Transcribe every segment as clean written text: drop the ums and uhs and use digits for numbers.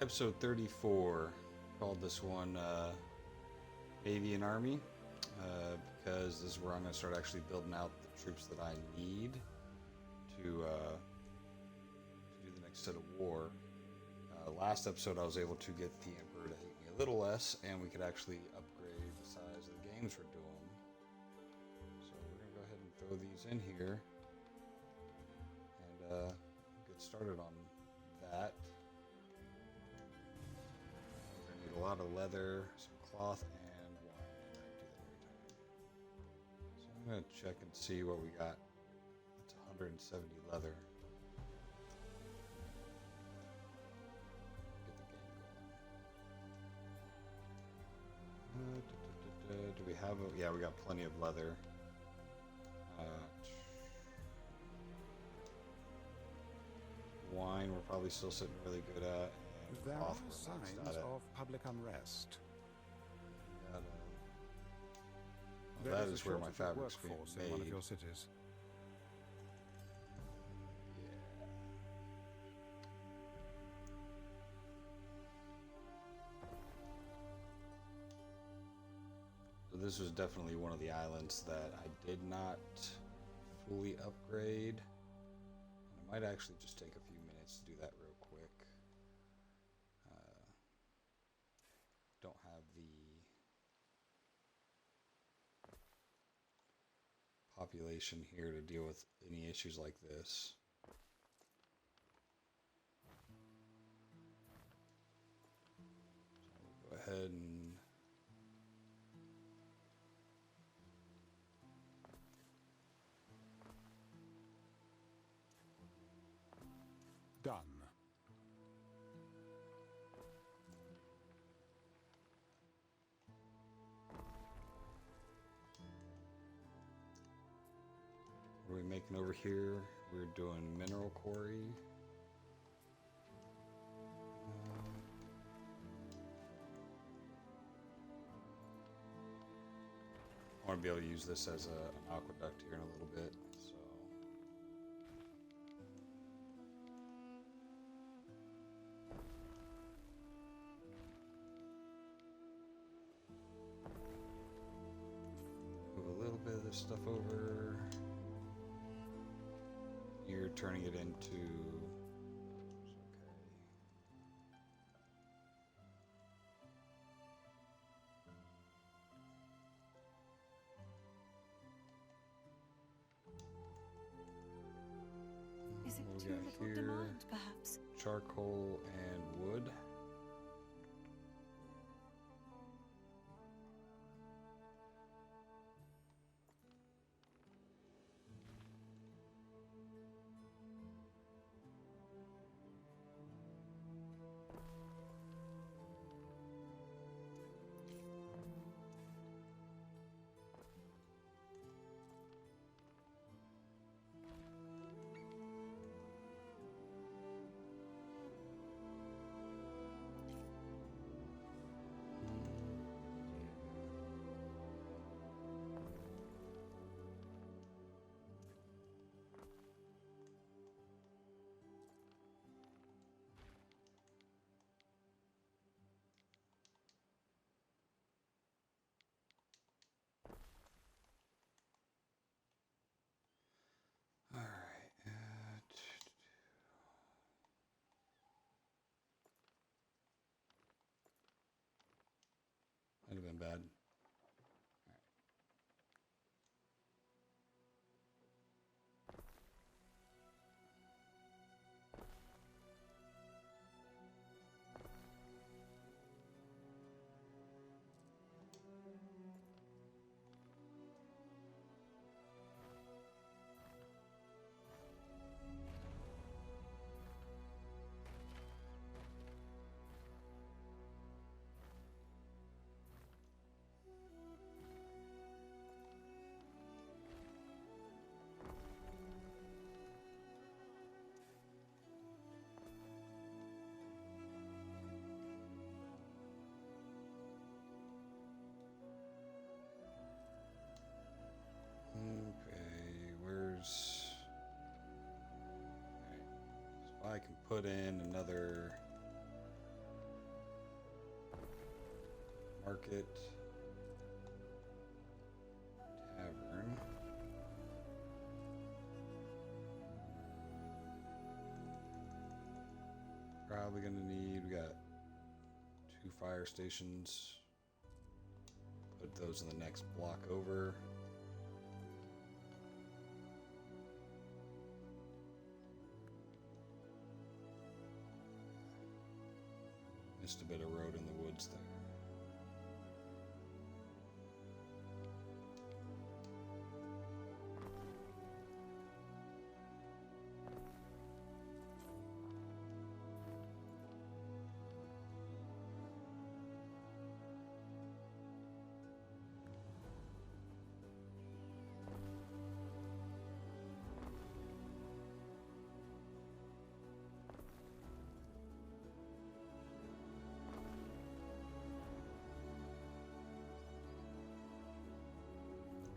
Episode 34. Called this one Navy and Army because this is where I'm going to start actually building out the troops that I need to do the next set of war. Last episode, I was able to get the Emperor to hate me a little less, and we could actually upgrade the size of the games we're doing. So we're going to go ahead and throw these in here and get started on that. We're going to need a lot of leather, some cloth, and wine. I do that every time. So I'm going to check and see what we got. It's 170 leather. Get the game going. Do we have a... Yeah, we got plenty of leather. Wine we're probably still sitting really good at. And There cloth are we're signs maxed out at. of public unrest. Well, that is where my shortage of fabric's being workforce made. in one of your cities. So this was definitely one of the islands that I did not fully upgrade. And I might actually just take a few minutes to do that real quick. Don't have the population here to deal with any issues like this. So we'll go ahead and Done. what are we making over here? We're doing mineral quarry. I want to be able to use this as an aqueduct here in a little bit. So move a little bit of this stuff over. You're turning it into... Is it What we too got little here? demand, perhaps? Charcoal and wood. All right. Might have been bad. Okay, where's... Alright, so I can put in another Market. Tavern. Probably gonna need, we got 2 fire stations. Put those in the next block over. Missed a bit of road in the woods there.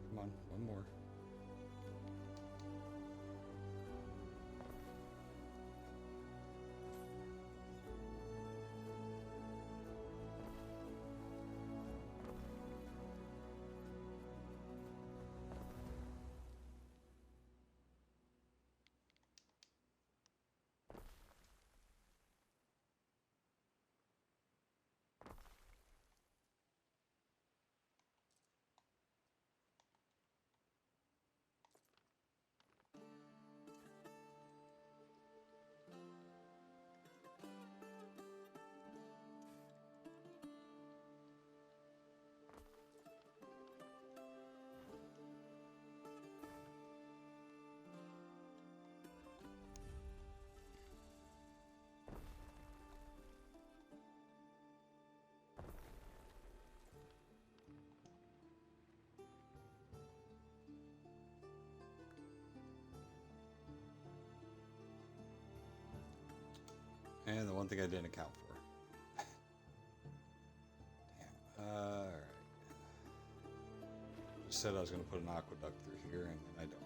Come on, one more. And the one thing I didn't account for. Damn. Alright. Just said I was going to put an aqueduct through here, and then I don't.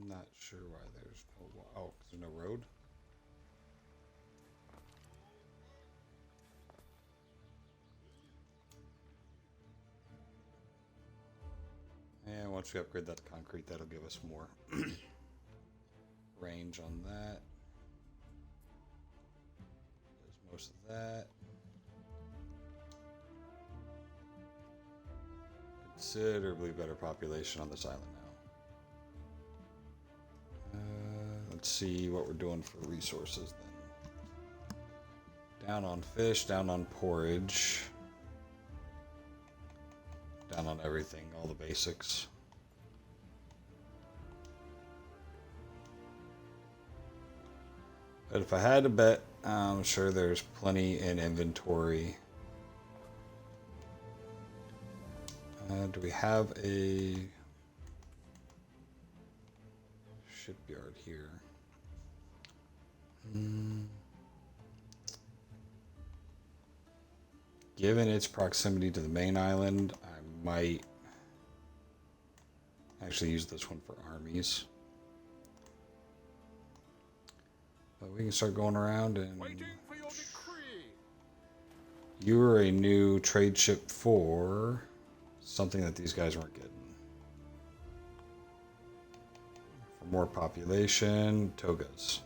Not sure why there's no... Oh, 'cause there's no road? And once we upgrade that to concrete, that'll give us more range on that. There's most of that. Considerably better population on this island now. Let's see what we're doing for resources then. Down on fish, down on porridge. down on everything, all the basics. But if I had to bet, I'm sure there's plenty in inventory. Do we have a shipyard here? Given its proximity to the main island, I might actually use this one for armies. But we can start going around and... You are a new trade ship for something that these guys weren't getting. For more population, togas.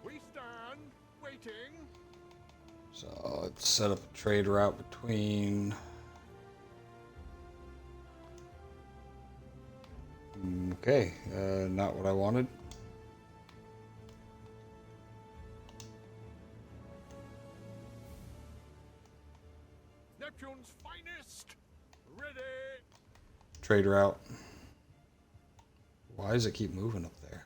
We stand waiting. So let's set up a trade route between... Okay, not what I wanted. Neptune's finest. Ready. Trade route. Why does it keep moving up there?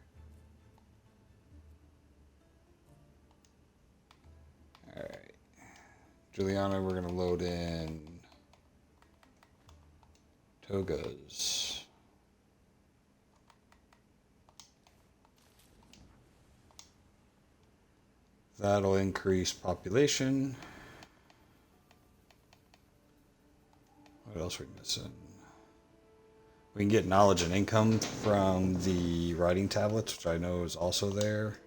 Alright. Juliana, we're going to load in togas. That'll increase population. What else are we missing? We can get knowledge and income from the writing tablets, which I know is also there.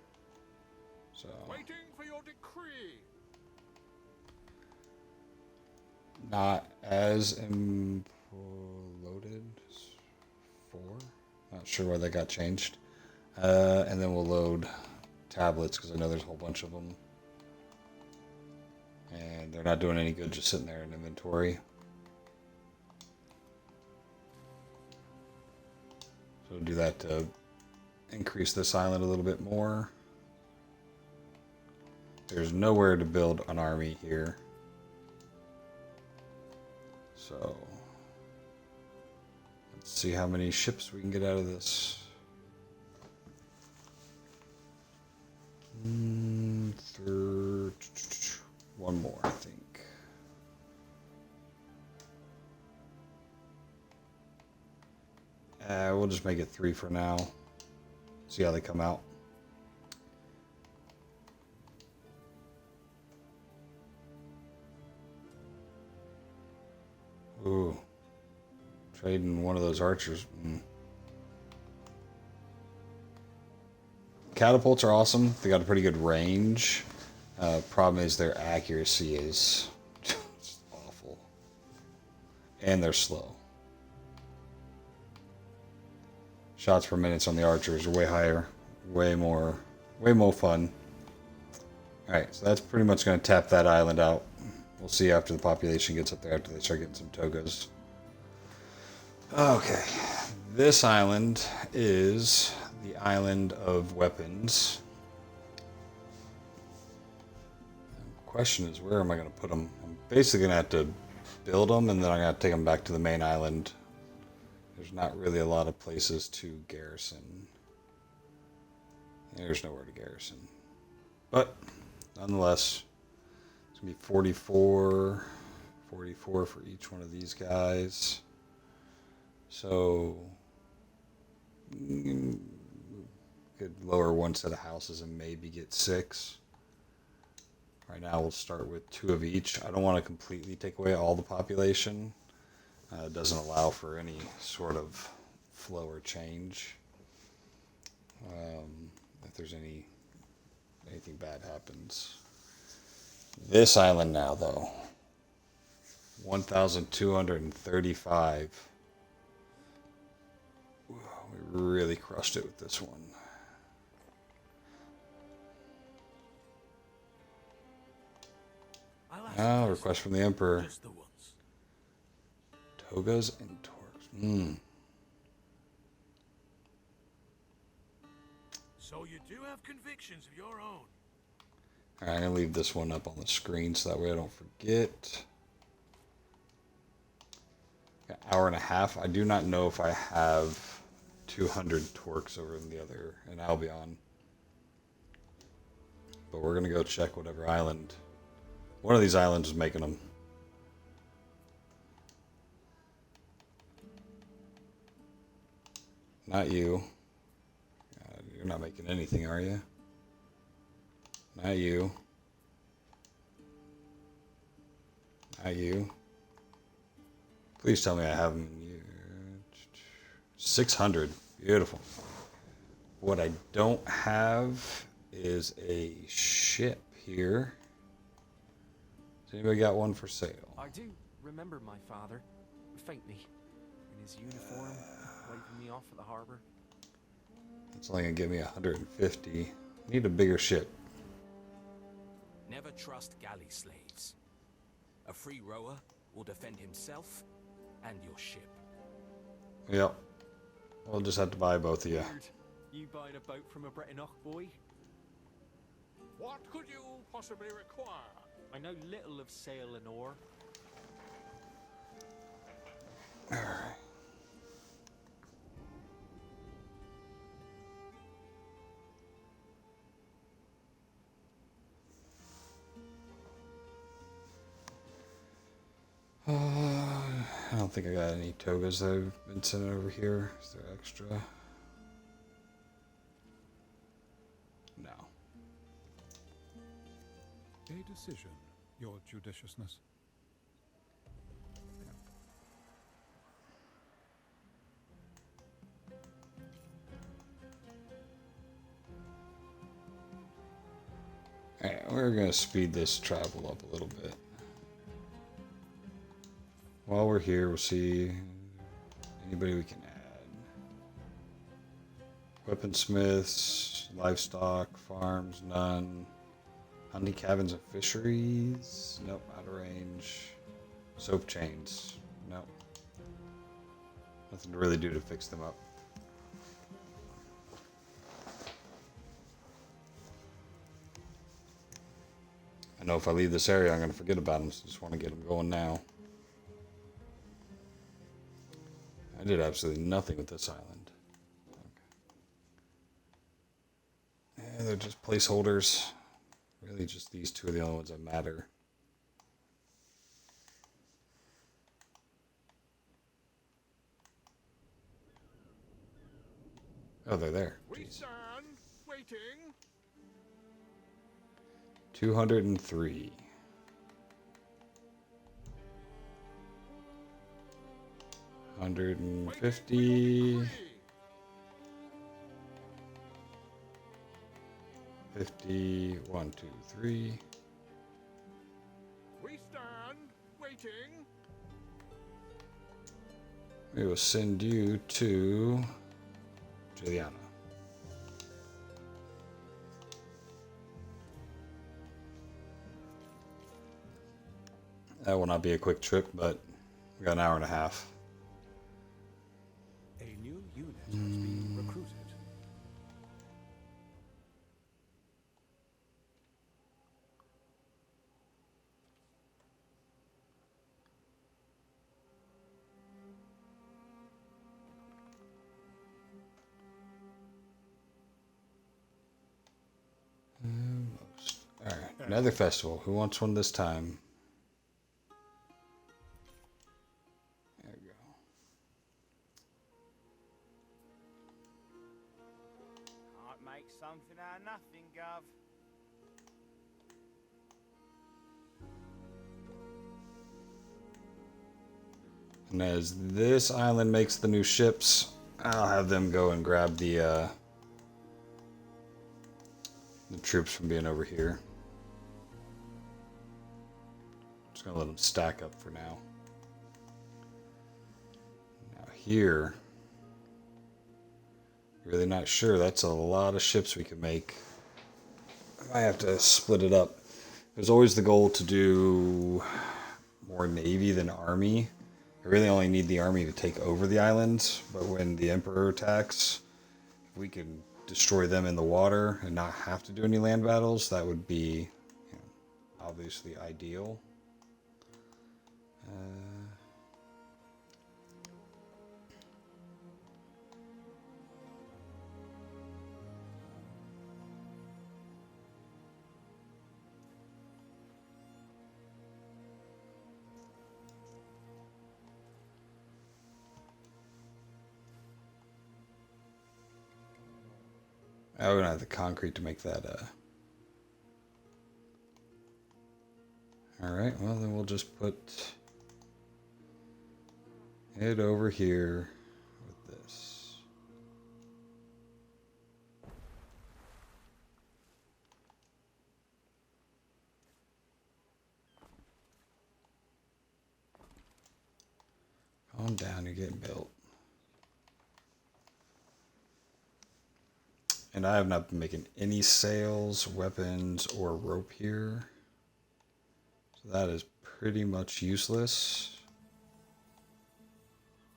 So Waiting for your decree. not as loaded. 4. Not sure why that got changed. And then we'll load tablets because I know there's a whole bunch of them, and they're not doing any good just sitting there in inventory. So do that to increase this island a little bit more. There's nowhere to build an army here. So let's see how many ships we can get out of this. One more, I think. We'll just make it 3 for now. See how they come out. Ooh. Trading one of those archers. Catapults are awesome. They got a pretty good range. Problem is their accuracy is awful. And they're slow. Shots per minute on the archers are way higher. Way more fun. Alright, so that's pretty much going to tap that island out. We'll see after the population gets up there, after they start getting some togas. Okay, this island is the island of weapons. The question is, where am I going to put them? I'm basically going to have to build them, and then I'm going to take them back to the main island. There's not really a lot of places to garrison. There's nowhere to garrison. But, nonetheless, it's going to be 44 for each one of these guys. So, could lower one set of houses and maybe get 6. Right now we'll start with 2 of each. I don't want to completely take away all the population. It doesn't allow for any sort of flow or change. If there's anything bad happens. This island now, though, 1,235. We really crushed it with this one. Ah, request from the Emperor. Just the ones. Togas and Torques. So you do have convictions of your own. Alright, I'm going to leave this one up on the screen so that way I don't forget. An hour and a half. I do not know if I have 200 torques over in the other, in Albion. But we're going to go check whatever island. One of these islands is making them. Not you. You're not making anything, are you? Not you. Not you. Please tell me I have them in here. 600. Beautiful. What I don't have is a ship here. Has anybody got one for sale? I do remember my father, faintly, in his uniform, waving me off at the harbor. It's only gonna give me 150. Need a bigger ship. Never trust galley slaves. A free rower will defend himself and your ship. Yep. We'll just have to buy both of you. Weird. You buying a boat from a Bretonnoch boy? What could you possibly require? I know little of sail and oar. Alright. I don't think I got any togas that have been sent over here. Is there extra? No. A decision, your judiciousness. Alright, we're gonna speed this travel up a little bit. While we're here, we'll see anybody we can add. Weaponsmiths, livestock, farms, none. Honey cabins and fisheries, nope, out of range. Soap chains, nope. Nothing to really do to fix them up. I know if I leave this area, I'm going to forget about them, so I just want to get them going now. I did absolutely nothing with this island. Okay. Yeah, they're just placeholders. Really, just these two are the only ones that matter. Oh, they're there. We Jeez. stand waiting. 203. Hundred and Waiting for your 50. decree. 50. 1, 2, 3. We stand waiting. We will send you to Juliana. That will not be a quick trip, but we got an hour and a half. A new unit has been recruited. Alright, another festival. Who wants one this time? There we go. Can't make something out of nothing, Gov. And as this island makes the new ships, I'll have them go and grab the troops from being over here. Just gonna let them stack up for now. Now here, really not sure. That's a lot of ships we could make. I might have to split it up. There's always the goal to do more navy than army. I really only need the army to take over the islands, but when the Emperor attacks, if we can destroy them in the water and not have to do any land battles, that would be, obviously ideal. Oh, we don't have the concrete to make that. All right. Well, then we'll just put it over here with this. Calm down, you're getting built. And I have not been making any sails, weapons, or rope here. So that is pretty much useless.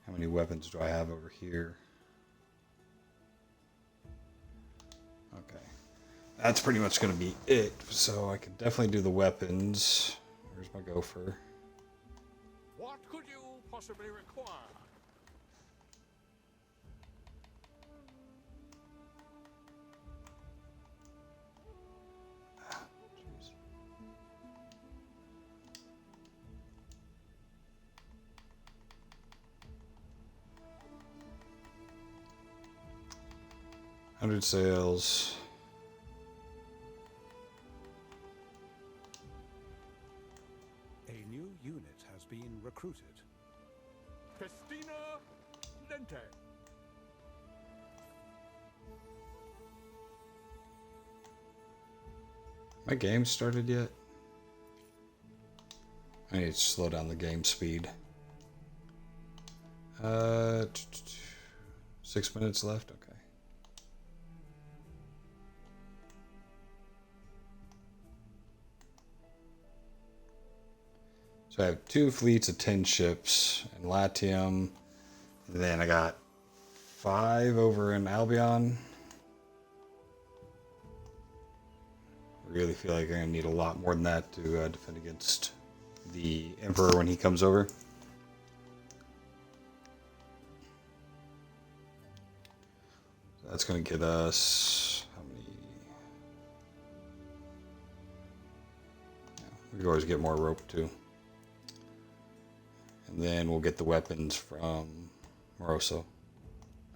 How many weapons do I have over here? Okay. That's pretty much going to be it. So I could definitely do the weapons. Where's my gopher? What could you possibly require? Jeez. $100 sails. A new unit has been recruited. Festina Lente. My game started yet? I need to slow down the game speed. 6 minutes left. Okay. So I have 2 fleets of 10 ships in Latium. And then I got 5 over in Albion. Really feel like I'm gonna need a lot more than that to defend against the Emperor when he comes over. That's gonna get us how many? Yeah, we can always get more rope too, and then we'll get the weapons from Moroso.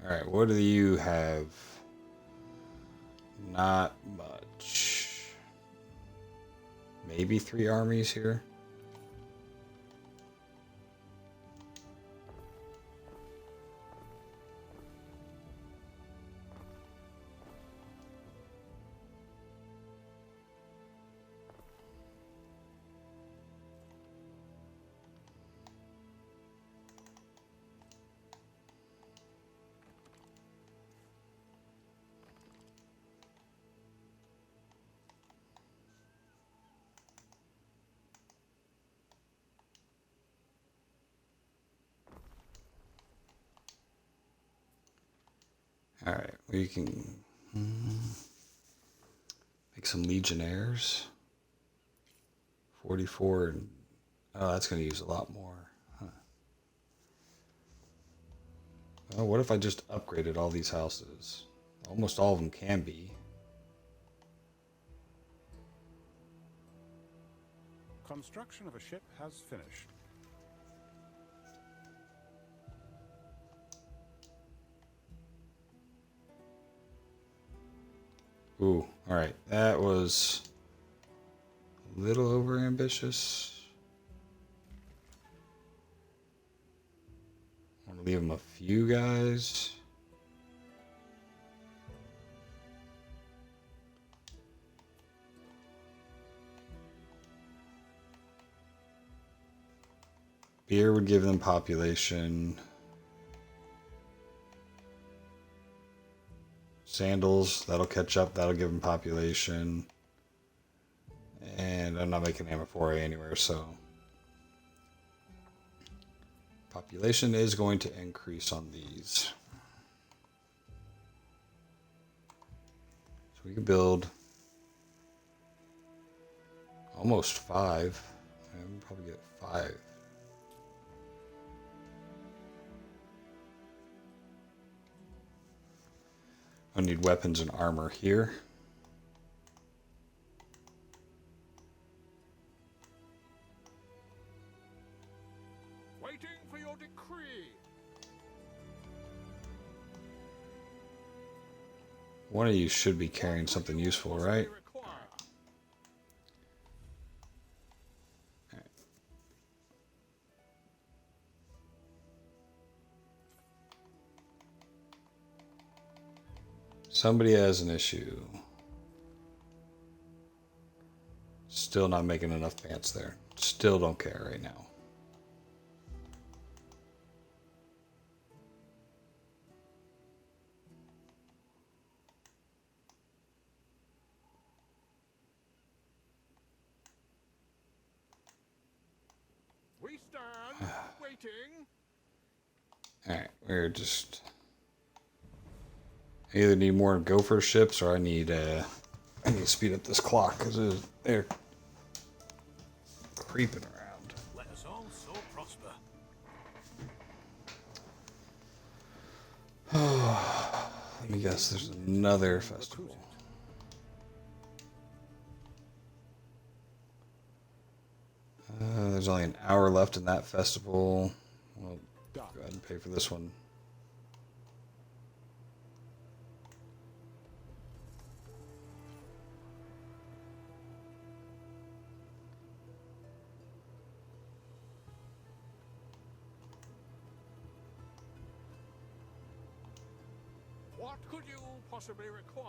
All right, what do you have? Not much. Maybe 3 armies here. All right, we can make some legionnaires. 44, and oh, that's going to use a lot more. Huh. Well, what if I just upgraded all these houses? Almost all of them can be. Construction of a ship has finished. Ooh, all right. That was a little over ambitious. I want to leave him a few guys. Beer would give them population. Sandals, that'll catch up, that'll give them population. And I'm not making Amphora anywhere, so population is going to increase on these. So we can build almost 5. And we'll probably get 5. I need weapons and armor here. Waiting for your decree. One of you should be carrying something useful, right? Somebody has an issue. Still not making enough pants there. Still don't care right now. We stand waiting. Alright, we're just... I either need more gopher ships or I need to speed up this clock because they're creeping around. Let us all so prosper. Let me guess, there's another festival. There's only an hour left in that festival. Well, go ahead and pay for this one. What could you possibly require?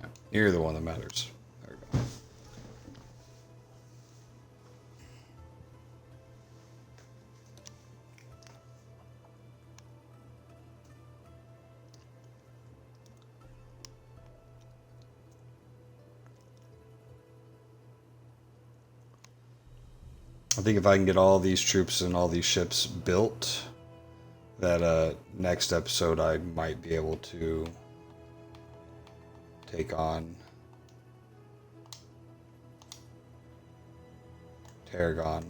No, you're the one that matters. There we go. I think if I can get all these troops and all these ships built, that next episode I might be able to take on Tarragon.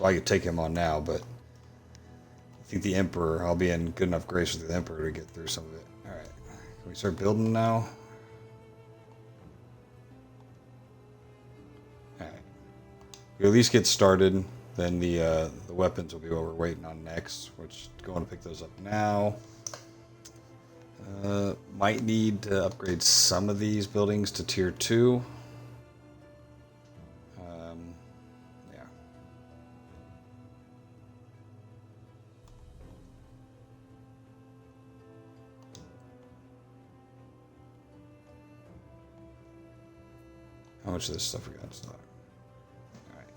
Well, I could take him on now, but I think the Emperor, I'll be in good enough grace with the Emperor to get through some of it. Alright, can we start building now? Alright. We at least get started, then the weapons will be what we're waiting on next, which going to pick those up now. Might need to upgrade some of these buildings to tier 2. Yeah. How much of this stuff we got in stock? Alright.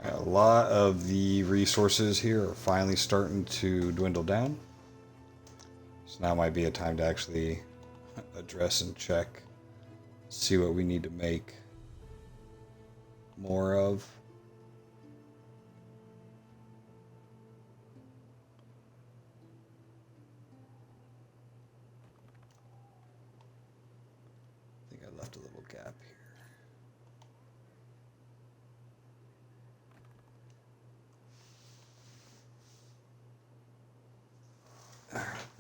A lot of the resources here are finally starting to dwindle down. So now might be a time to actually address and check, see what we need to make more of. I think I left a little gap here.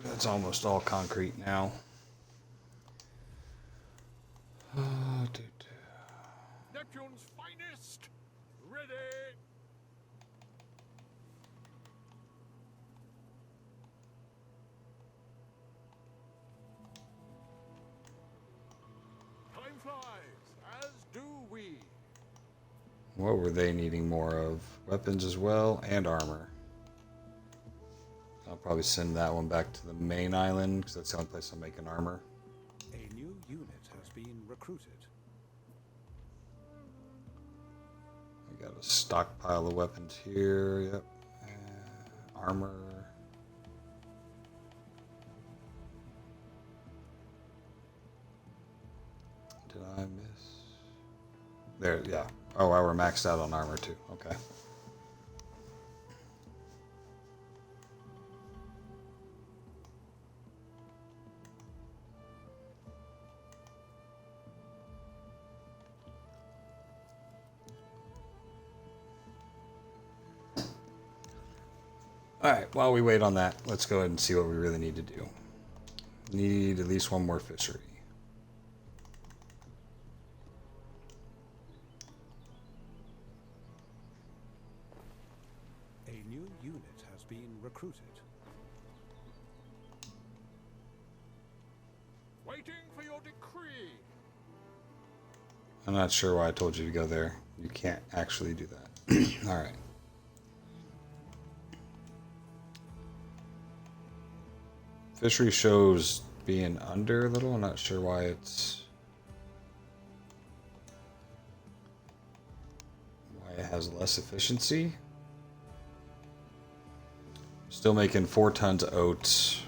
That's almost all concrete now. Neptune's finest. Ready. Time flies, as do we. What were they needing more of? Weapons as well, and armor. I'll probably send that one back to the main island, because that's the only place I'm making armor. A new unit has been recruited. We got a stockpile of weapons here, yep. Armor. Did I miss? There, yeah. Oh, wow, we're maxed out on armor too, okay. Alright, while we wait on that, let's go ahead and see what we really need to do. Need at least one more fishery. A new unit has been recruited. Waiting for your decree. I'm not sure why I told you to go there. You can't actually do that. Alright. Fishery shows being under a little. I'm not sure why it's... why it has less efficiency. Still making 4 tons of oats.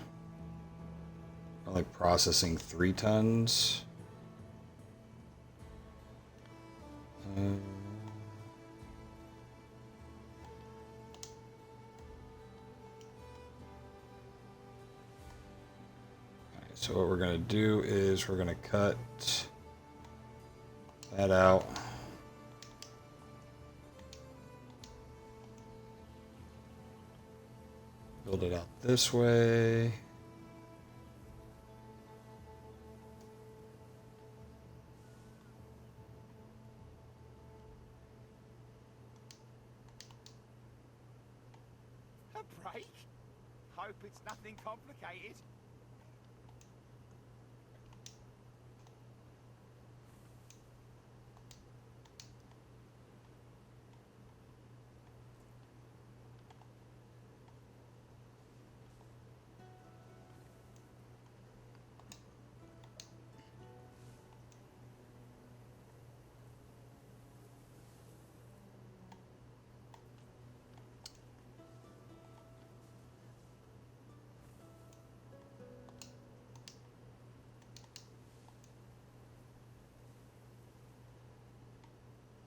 Only processing 3 tons. Alright, so what we're going to do is we're going to cut that out. Build it out this way. A break? Hope it's nothing complicated.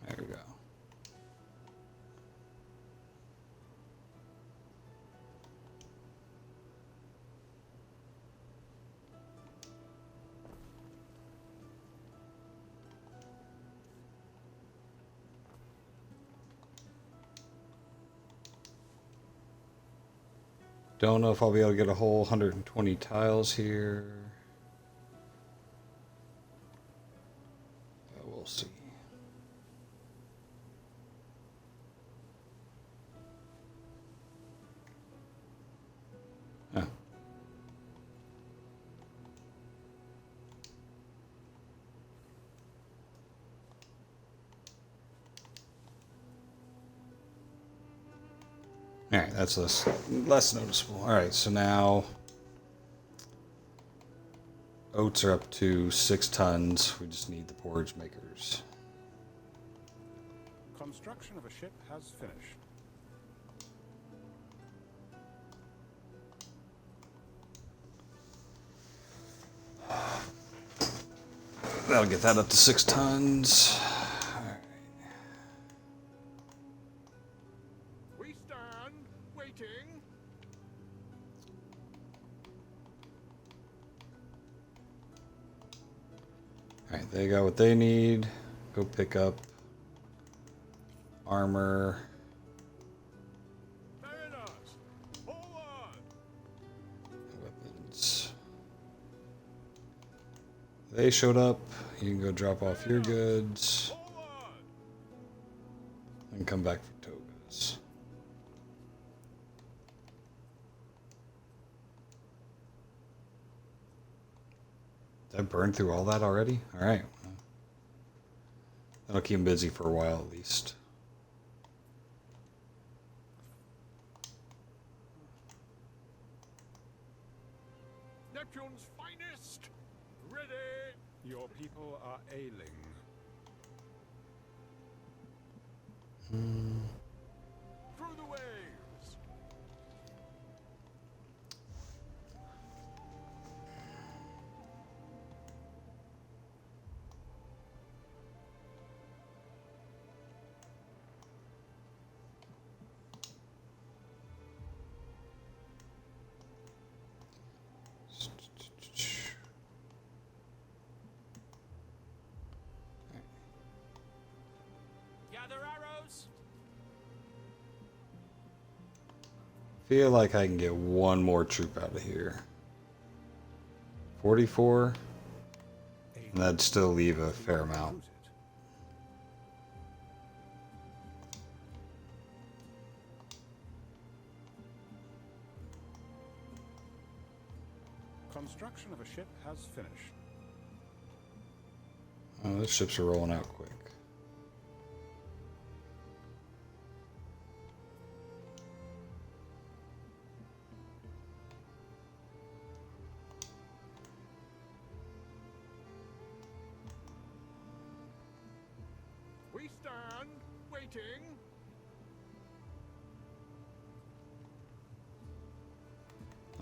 There we go. Don't know if I'll be able to get a whole 120 tiles here. But we'll see. Oh. Alright, that's less noticeable. Alright, so now oats are up to 6 tons. We just need the porridge makers. Construction of a ship has finished. That'll get that up to 6 tons. We stand waiting. Alright, they got what they need. Go pick up armor. Mariners, forward. Weapons. They showed up. You can go drop off your goods Forward. and come back for togas. Did I burn through all that already? Alright. That'll keep him busy for a while at least. Neptune's finest. Ready. Your people are ailing. Through the waves. Gather arrows. Feel like I can get one more troop out of here. 44, and that'd still leave a fair amount. Construction of a ship has finished. Oh, those ships are rolling out quick. We stand, waiting.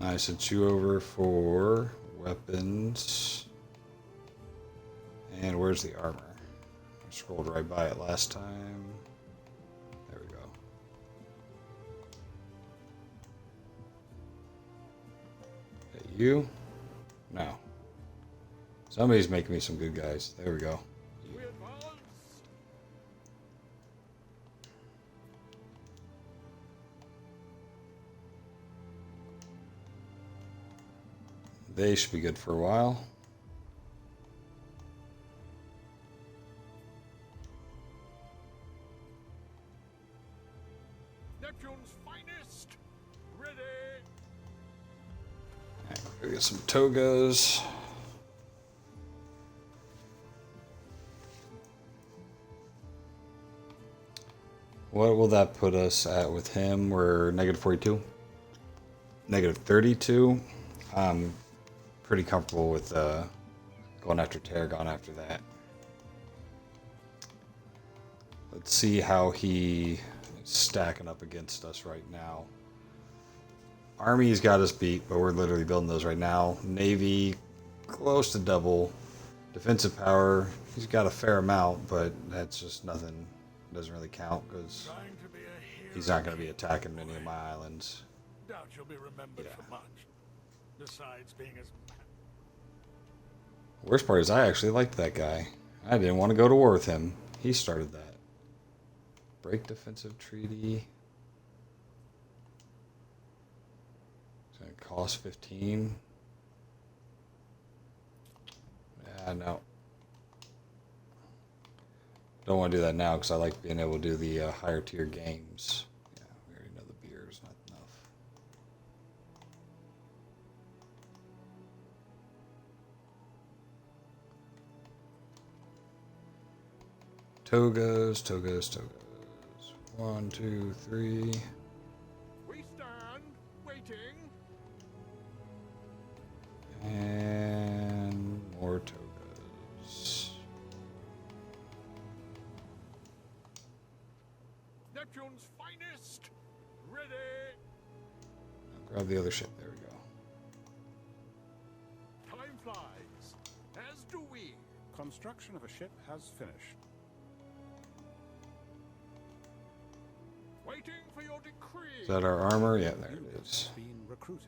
I sent you over for weapons. And where's the armor? I scrolled right by it last time. There we go. Hey, you? No. Somebody's making me some good guys. There we go. We advance. They should be good for a while. Neptune's finest. Ready. Alright, we got some togas. What will that put us at with him? We're negative 42. Negative 32. I'm pretty comfortable with going after Tarragon after that. Let's see how he is stacking up against us right now. Army's got us beat, but we're literally building those right now. Navy, close to double. Defensive power, he's got a fair amount, but that's just nothing. Doesn't really count because Trying to be a hero. he's not going to be attacking any of my islands. Doubt you'll be remembered Yeah. for much. Besides being as Worst part is I actually liked that guy. I didn't want to go to war with him. He started that. Break defensive treaty. It's going to cost 15. Yeah, no. Don't want to do that now because I like being able to do the higher tier games. Yeah, we already know the beer is not enough. Togas, togas, togas. 1, 2, 3. we stand, waiting. And more togas. Neptune's finest. Ready. Grab the other ship. There we go. Time flies. As do we. Construction of a ship has finished. Waiting for your decree. Is that our armor? Yeah, there it Unit is. has been recruited.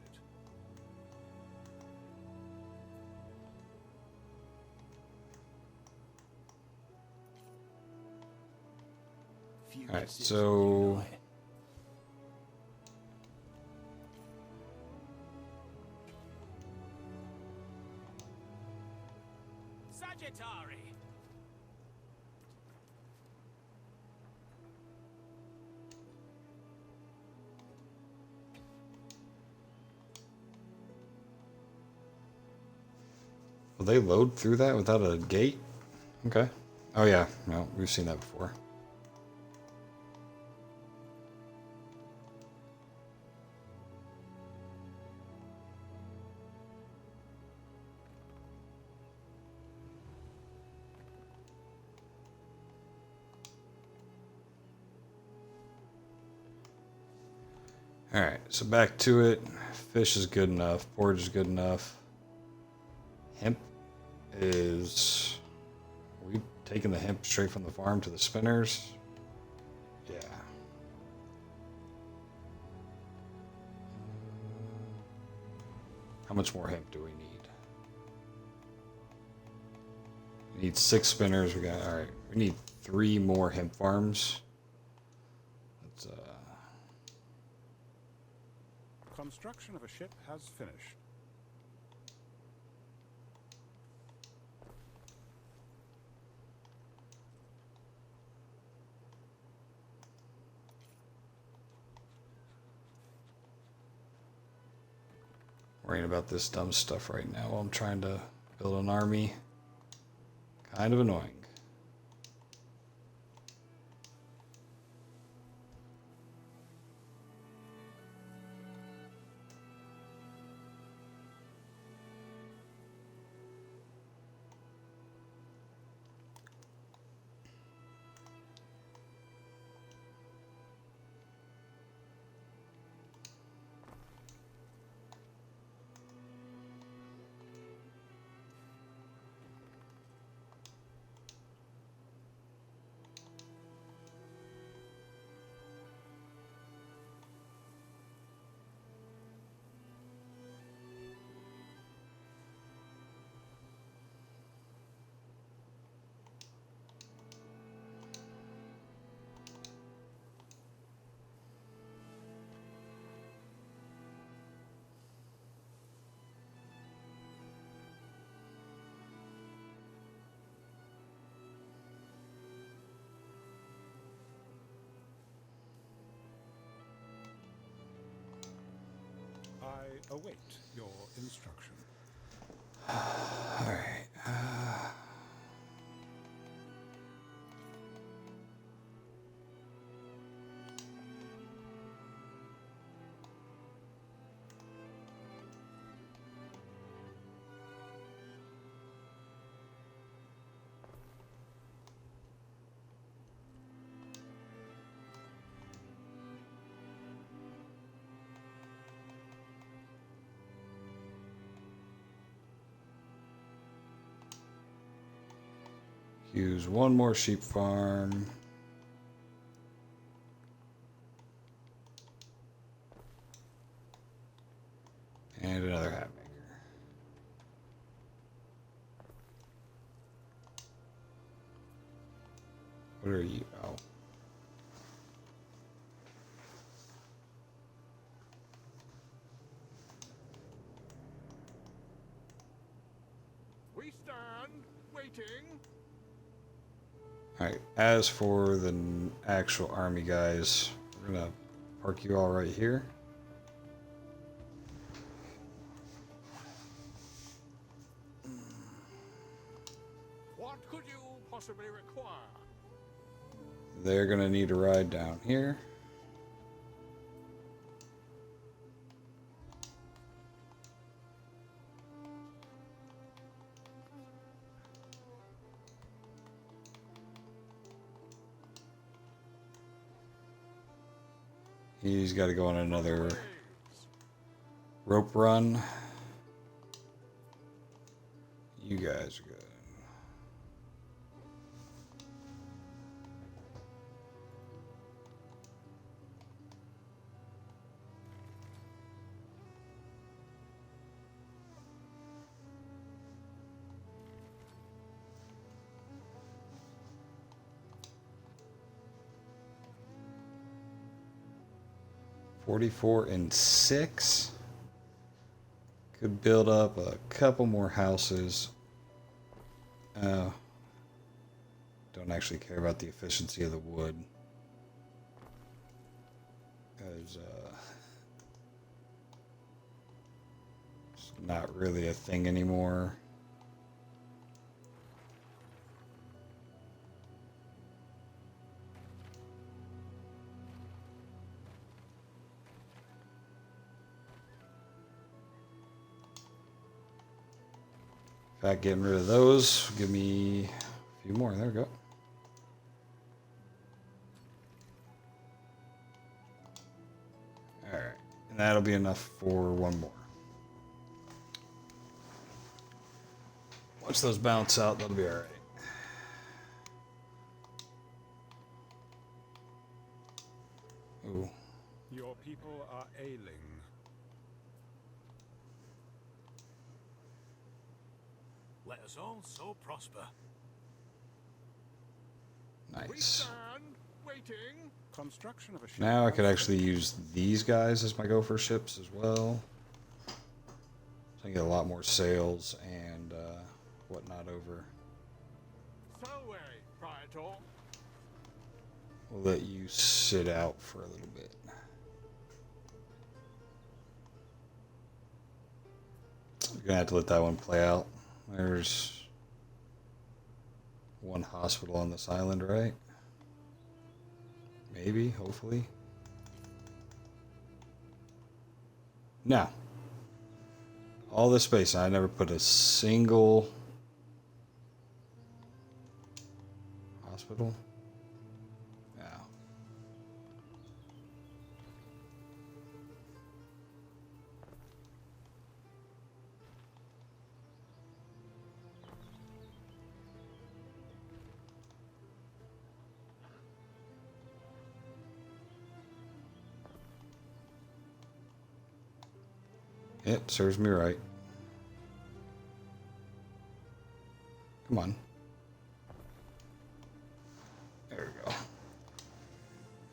Alright, so Sagittari. will they load through that without a gate? Okay. Oh yeah, no, we've seen that before. Alright, so back to it. Fish is good enough. Porridge is good enough. Hemp is... Are we taking the hemp straight from the farm to the spinners? Yeah. How much more hemp do we need? We need 6 spinners. We got... Alright, we need 3 more hemp farms. Let's, Construction of a ship has finished. worrying about this dumb stuff right now while I'm trying to build an army. Kind of annoying. I await your instruction. All right. Use one more sheep farm. And another hat maker. What are you? Oh. We stand waiting. Alright, as for the actual army guys, we're gonna park you all right here. What could you possibly require? They're gonna need a ride down here. He's got to go on another rope run. You guys are good. $44 and $6. Could build up a couple more houses. Don't actually care about the efficiency of the wood. Because it's not really a thing anymore. In fact, getting rid of those, give me a few more. There we go. Alright, and that'll be enough for one more. Once those bounce out, that'll be alright. Ooh. Your people are ailing. Let us all so prosper. We Nice. stand waiting. Construction of a ship. Now I could actually use these guys as my gopher ships as well. So I can get a lot more sails and whatnot over. So way, Praetor. We'll let you sit out for a little bit. You're gonna have to let that one play out. There's one hospital on this island, right? Maybe, hopefully. No. All this space, I never put a single hospital. No. Yep, serves me right. Come on. There we go.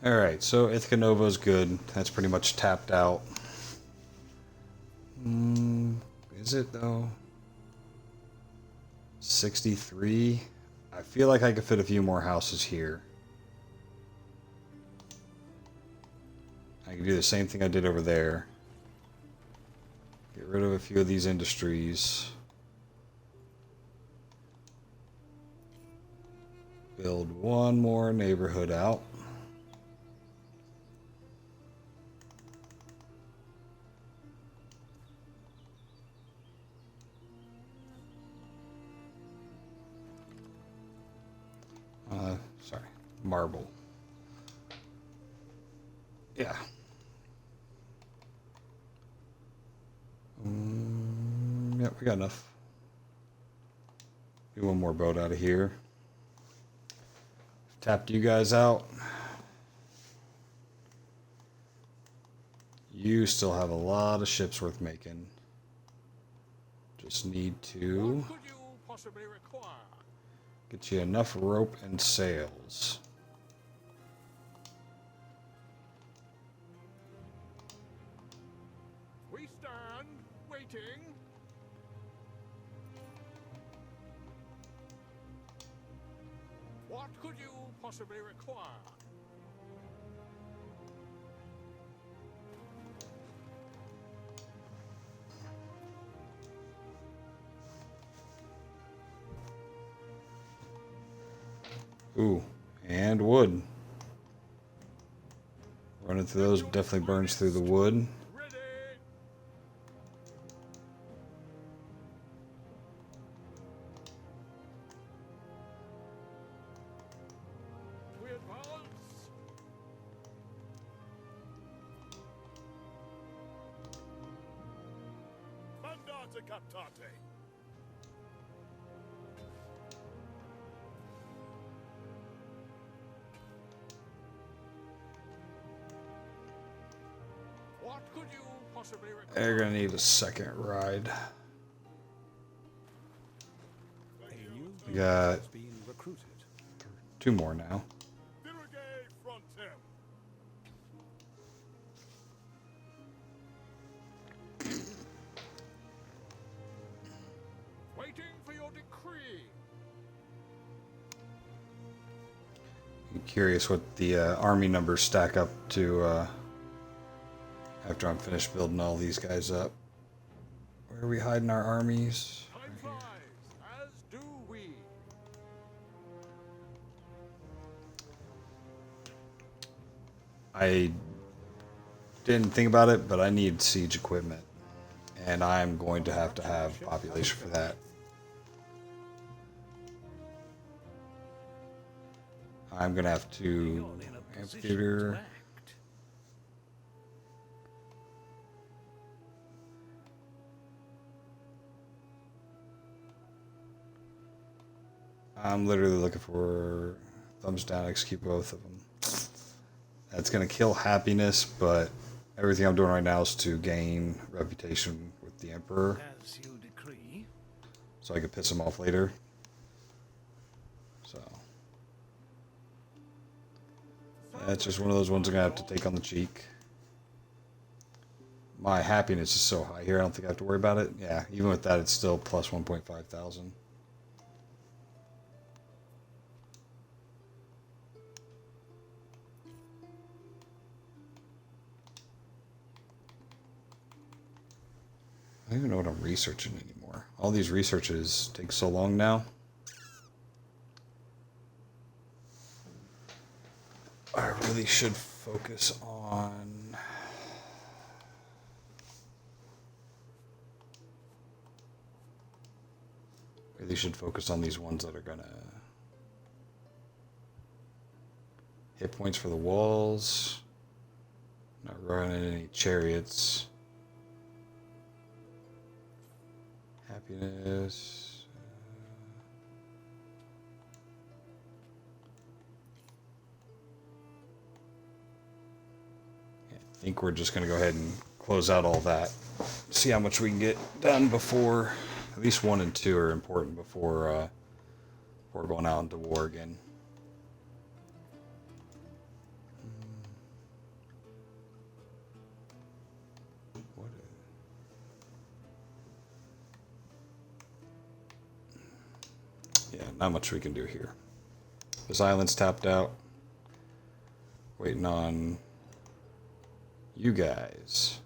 Alright, so Ithaca Nova's good. That's pretty much tapped out. Is it though? 63? I feel like I could fit a few more houses here. I can do the same thing I did over there. Get rid of a few of these industries. Build one more neighborhood out. Sorry, marble. Yeah. Yep, we got enough. Do one more boat out of here. Tapped you guys out. You still have a lot of ships worth making. Just need to What could you possibly require? get you enough rope and sails. We stand waiting. What could you possibly require? Ooh, and wood. Running through those definitely burns through the wood. Ready. We advance. Mandate captate. What could you possibly require? They're gonna need a second ride. A new We unit got has been recruited. 2 more now. Dirige frontem. Waiting for your decree. I'm curious what the army numbers stack up to after I'm finished building all these guys up. Where are we hiding our armies? Time flies, as do we. I didn't think about it, but I need siege equipment. And I'm going to have population for that. I'm going to have to amphitheater. I'm literally looking for thumbs down, execute both of them. That's going to kill happiness, but everything I'm doing right now is to gain reputation with the Emperor. As you decree. So I could piss him off later. So that's just one of those ones I'm going to have to take on the cheek. My happiness is so high here, I don't think I have to worry about it. Yeah, even with that, it's still plus 1.5 thousand. I don't even know what I'm researching anymore. All these researches take so long now. really should focus on. Really should focus on these ones that are gonna hit points for the walls. Not running any chariots. Happiness. I think we're just going to go ahead and close out all that. See how much we can get done before, at least 1 and 2 are important before going out into war again. Yeah, not much we can do here. This island's tapped out. Waiting on you guys.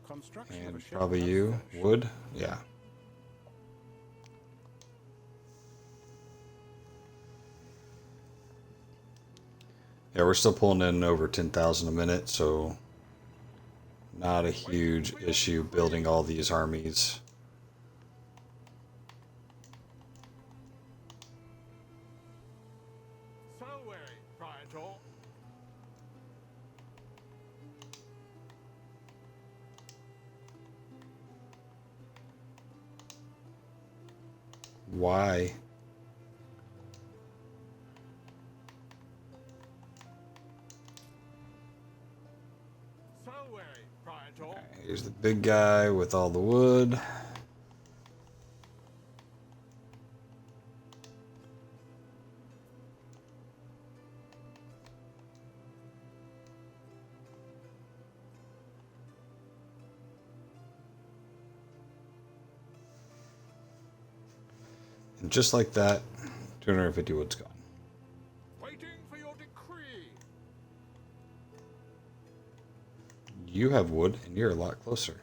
Construction of And a ship probably has you. finished. Wood? Yeah. Yeah, we're still pulling in over 10,000 a minute, so not a huge issue building all these armies. So weary, Praetor. Why? So weary, Praetor. Here's the big guy with all the wood. And just like that, 250 wood's gone. Waiting for your decree. You have wood, and you're a lot closer.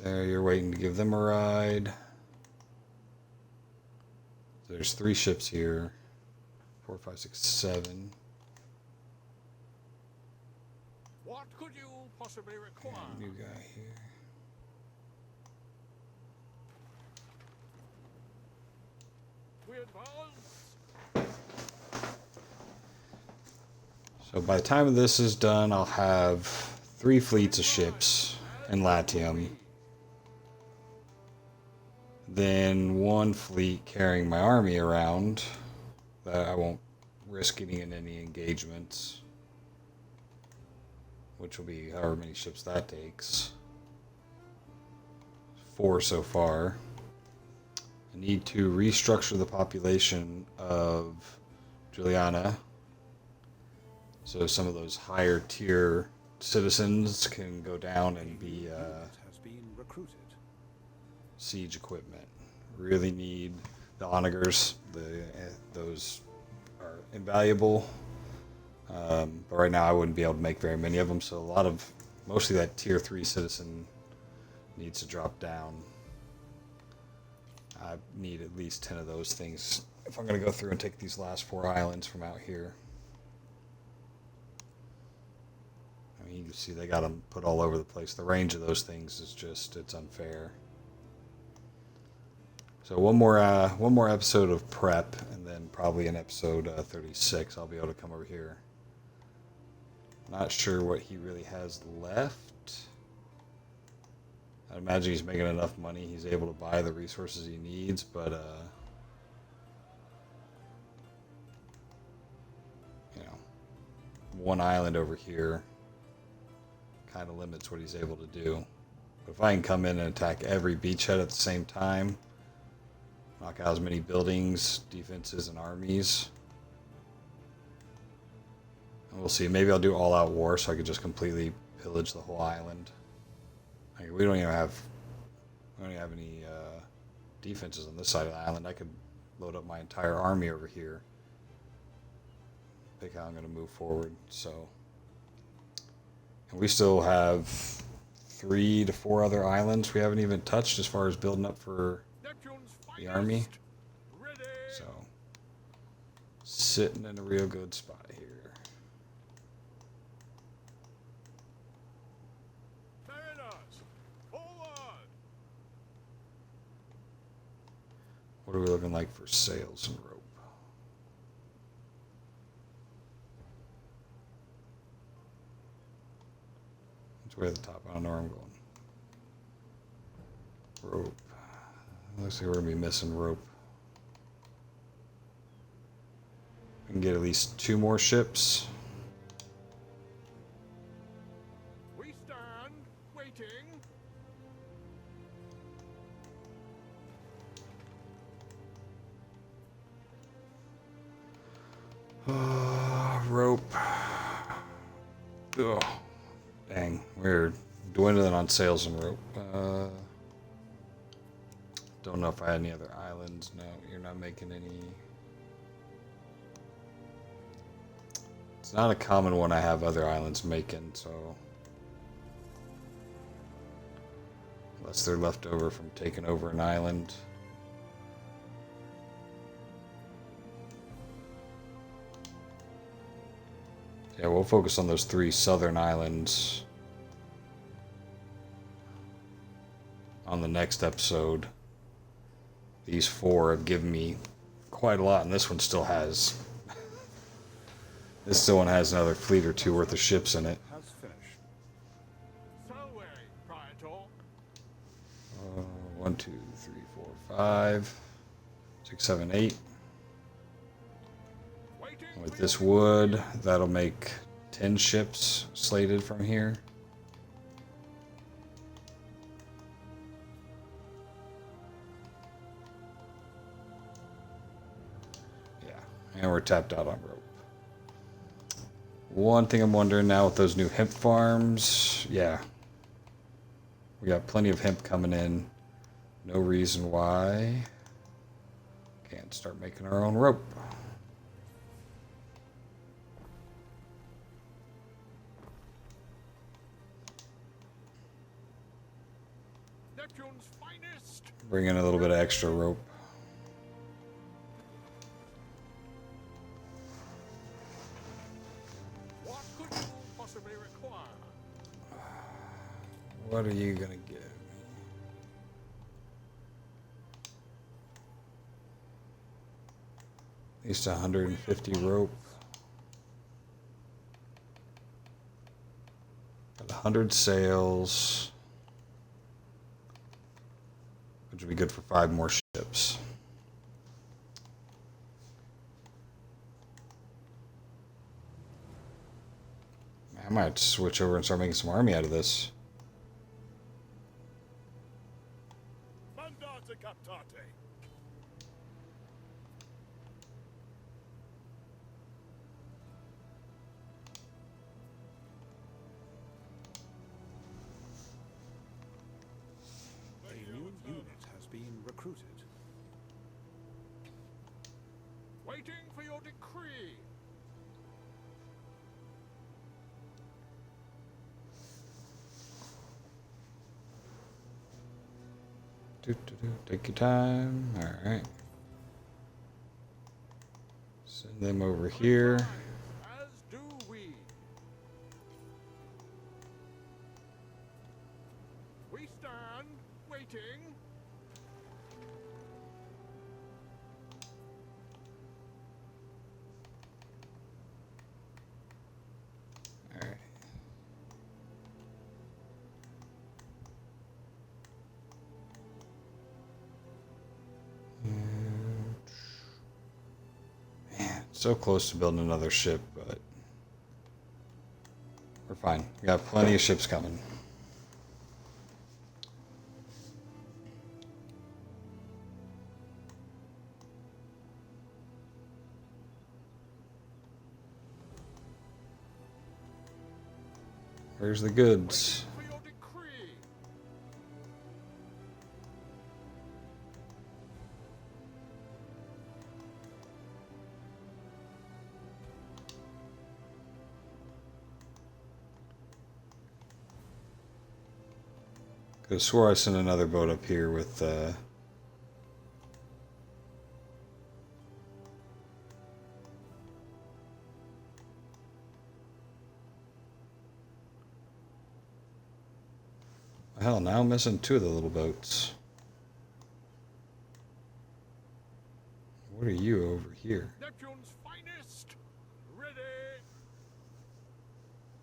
There, you're waiting to give them a ride. There's 3 ships here. 4, 5, 6, 7. What could you possibly require? And new guy here. We advance. So by the time this is done, I'll have 3 fleets of ships in Latium. Then 1 fleet carrying my army around that I won't risk getting in any engagements, which will be however many ships that takes. 4 so far. I need to restructure the population of Juliana so some of those higher tier citizens can go down and be Unit has been recruited. siege equipment. Really need the onagers. Those are invaluable. But right now I wouldn't be able to make very many of them, so mostly that tier 3 citizen needs to drop down. I need at least 10 of those things if I'm going to go through and take these last 4 islands from out here. I mean, you can see they got them put all over the place. The range of those things is just, it's unfair. So one more episode of prep, and then probably in episode 36 I'll be able to come over here. Not sure what he really has left. I imagine he's making enough money he's able to buy the resources he needs, but you know, 1 island over here kind of limits what he's able to do. But if I can come in and attack every beachhead at the same time, knock out as many buildings, defenses, and armies, and we'll see. Maybe I'll do all-out war so I could just completely pillage the whole island. Like, we don't even have any defenses on this side of the island. I could load up my entire army over here. Pick how I'm going to move forward. So, and we still have 3 to 4 other islands we haven't even touched as far as building up for Neptune's the army. Ready. So, sitting in a real good spot here. Mariners, forward. What are we looking like for sails and rope? It's way at the top. I don't know where I'm going. Rope. Looks like we're gonna be missing rope. We can get at least 2 more ships. We stand, waiting. Rope. Oh, dang. We're dwindling on sails and rope. Don't know if I had any other islands. No, you're not making any. It's not a common one I have other islands making, so. Unless they're left over from taking over an island. Yeah, we'll focus on those 3 southern islands on the next episode. These 4 have given me quite a lot, and this one still has. This still one has another fleet or 2 worth of ships in it. Has finished. So way, Praetor. 1, 2, 3, 4, 5, 6, 7, 8. Waiting. With for this your wood, that'll make 10 ships slated from here. Yeah, and we're tapped out on rope. One thing I'm wondering now with those new hemp farms, yeah. We got plenty of hemp coming in. No reason why can't start making our own rope. Neptune's finest. Bring in a little bit of extra rope. What could you possibly require? What are you gonna give me? At least 150 rope. Got 100 sails. Which would be good for 5 more ships. I might switch over and start making some army out of this. Mandate captate. A new unit has been recruited. Waiting for your decree. Take your time. Alright. Send them over here. As do we. We stand, waiting. Alright. Man, so close to building another ship, but we're fine. We got plenty of ships coming. Where's the goods? For your decree. Could have swore I sent another boat up here with Hell, now I'm missing 2 of the little boats. What are you over here? Neptune's finest. Ready.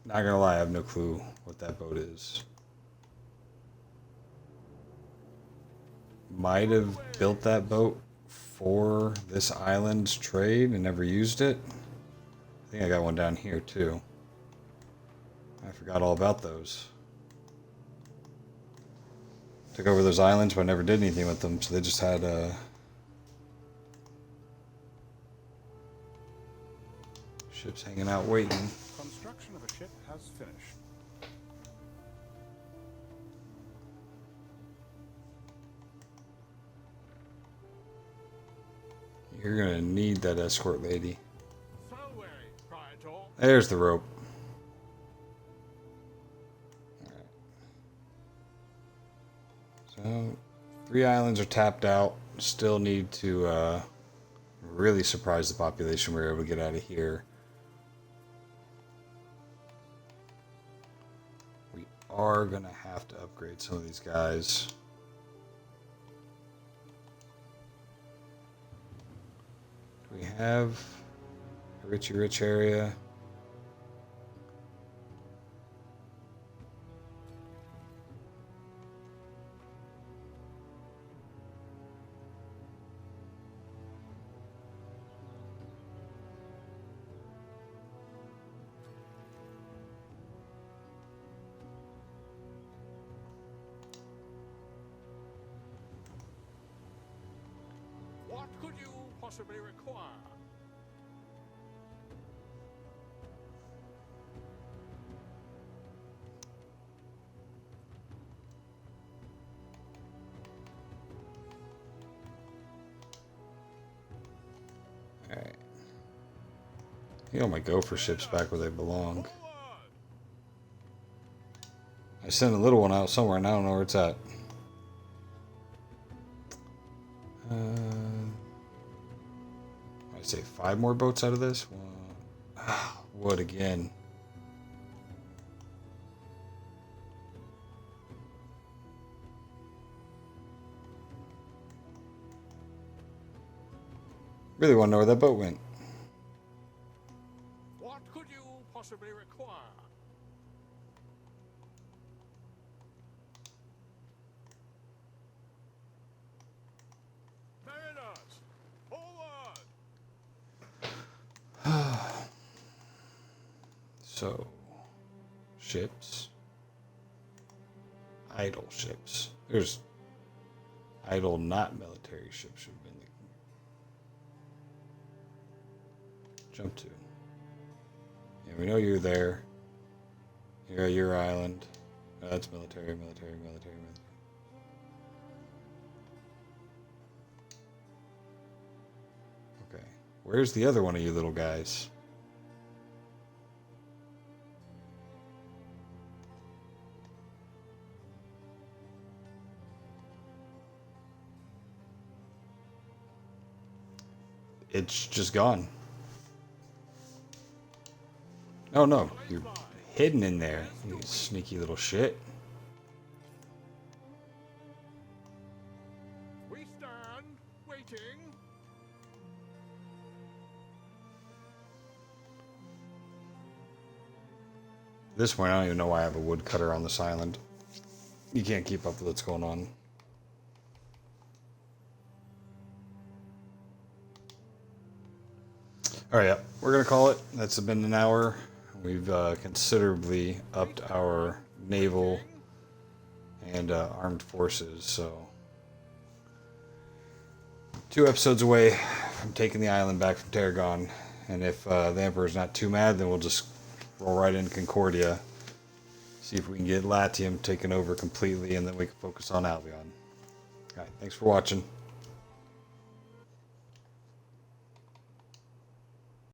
Not gonna lie, I have no clue what that boat is. Might have built that boat for this island's trade and never used it. I think I got one down here too. I forgot all about those. Took over those islands, but I never did anything with them, so they just had ships hanging out waiting. Construction of a ship has finished. You're gonna need that escort lady. So way, Praetor. There's the rope. Alright. So, 3 islands are tapped out. Still need to really surprise the population we were able to get out of here. We are gonna have to upgrade some of these guys. We have a rich area. What could you possibly require? Alright. You know my gopher ships back where they belong. I sent a little one out somewhere and I don't know where it's at. I'd say 5 more boats out of this. Wood again. Really want to know where that boat went. What could you possibly require? Mariners, forward! So, ships. Idle ships. There's idle, not military ships should have been the jump to. Yeah, we know you're there. You're at your island. Oh, that's military. Okay. Where's the other one of you little guys? It's just gone. Oh no, you're hidden in there, you sneaky little shit. We stand, waiting. At this point, I don't even know why I have a woodcutter on this island. You can't keep up with what's going on. Alright, yeah, we're going to call it. That's been an hour. We've considerably upped our naval and armed forces, so 2 episodes away from taking the island back from Tarragon. And if the Emperor's not too mad, then we'll just roll right into Concordia, see if we can get Latium taken over completely, and then we can focus on Albion. Alright, thanks for watching.